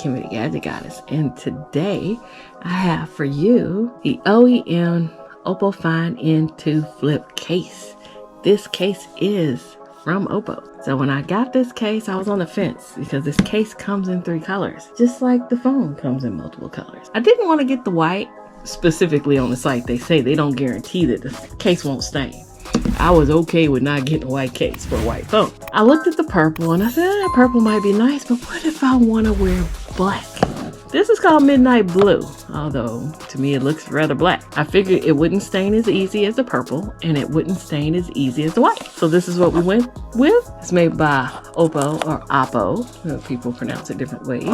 Kimmy the Gadget Goddess, and today I have for you the OEM Oppo Find N2 flip case. This case is from Oppo. So when I got this case, I was on the fence because this case comes in 3 colors, just like the phone comes in multiple colors. I didn't want to get the white. Specifically on the site, they say they don't guarantee that the case won't stain. I was okay with not getting a white case for a white phone. I looked at the purple and I said, purple might be nice, but what if I want to wear black? This is called Midnight Blue, although to me it looks rather black. I figured it wouldn't stain as easy as the purple and it wouldn't stain as easy as the white. So this is what we went with. It's made by Oppo or Oppo. People pronounce it different ways.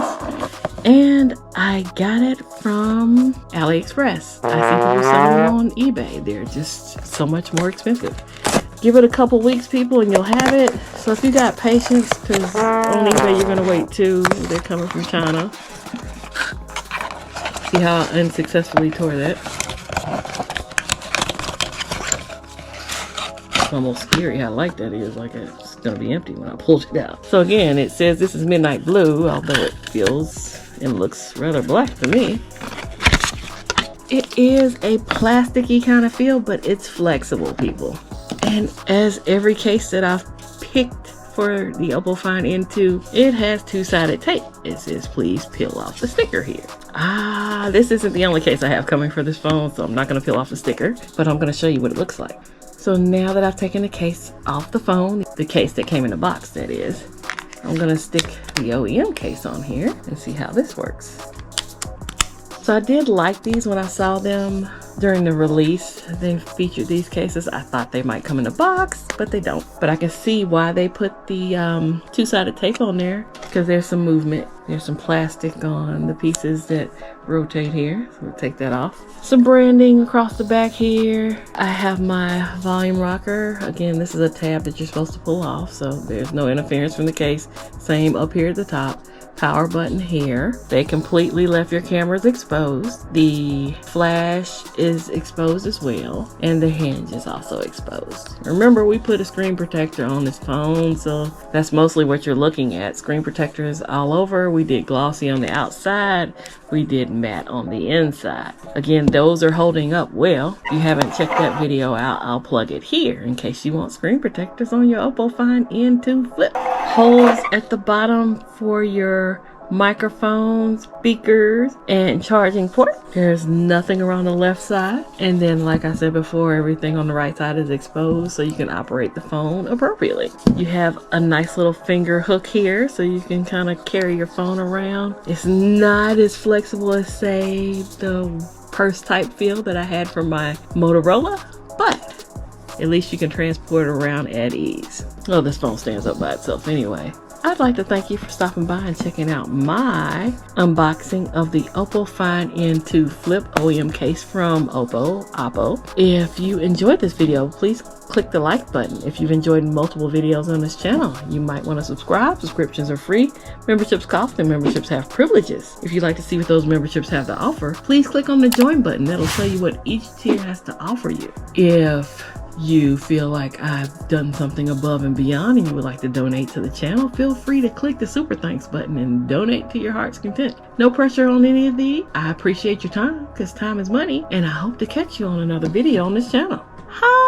And I got it from AliExpress. I see people selling them on eBay. They're just so much more expensive. Give it a couple weeks, people, and you'll have it. So if you got patience, because on eBay you're gonna wait too. They're coming from China. See how I unsuccessfully tore that? It's almost scary how light that is. Like it's gonna be empty when I pull it out. So again, it says this is Midnight Blue, although it feels and looks rather black to me. It is a plasticky kind of feel, but it's flexible, people. And as every case that I've picked for the Oppo Find N2, it has 2-sided tape. It says, please peel off the sticker here. This isn't the only case I have coming for this phone, so I'm not gonna peel off the sticker, but I'm gonna show you what it looks like. So now that I've taken the case off the phone, the case that came in the box, that is, I'm gonna stick the OEM case on here and see how this works. So I did like these when I saw them during the release. They featured these cases. I thought they might come in a box, but they don't. But I can see why they put the 2-sided tape on there, because there's some movement. There's some plastic on the pieces that rotate here. So we'll take that off. Some branding across the back here. I have my volume rocker. Again, this is a tab that you're supposed to pull off, so there's no interference from the case. Same up here at the top. Power button here. They completely left your cameras exposed. The flash is exposed as well, and the hinge is also exposed. Remember, we put a screen protector on this phone, so that's mostly what you're looking at. Screen protectors all over. We did glossy on the outside. We did matte on the inside. Again, those are holding up well. If you haven't checked that video out, I'll plug it here in case you want screen protectors on your Oppo Find N2 flip. Holes at the bottom for your microphones, speakers, and charging port. There's nothing around the left side. And then, like I said before, everything on the right side is exposed so you can operate the phone appropriately. You have a nice little finger hook here so you can kind of carry your phone around. It's not as flexible as, say, the purse type feel that I had from my Motorola, but at least you can transport it around at ease. Oh, this phone stands up by itself anyway. I'd like to thank you for stopping by and checking out my unboxing of the Oppo Find N2 Flip OEM case from Oppo. If you enjoyed this video, please click the like button. If you've enjoyed multiple videos on this channel, you might want to subscribe. Subscriptions are free. Memberships cost and memberships have privileges. If you'd like to see what those memberships have to offer, please click on the join button. That'll tell you what each tier has to offer you. If you feel like I've done something above and beyond and you would like to donate to the channel, feel free to click the super thanks button and donate to your heart's content. No pressure on any of these. I appreciate your time because time is money, and I hope to catch you on another video on this channel. Hi.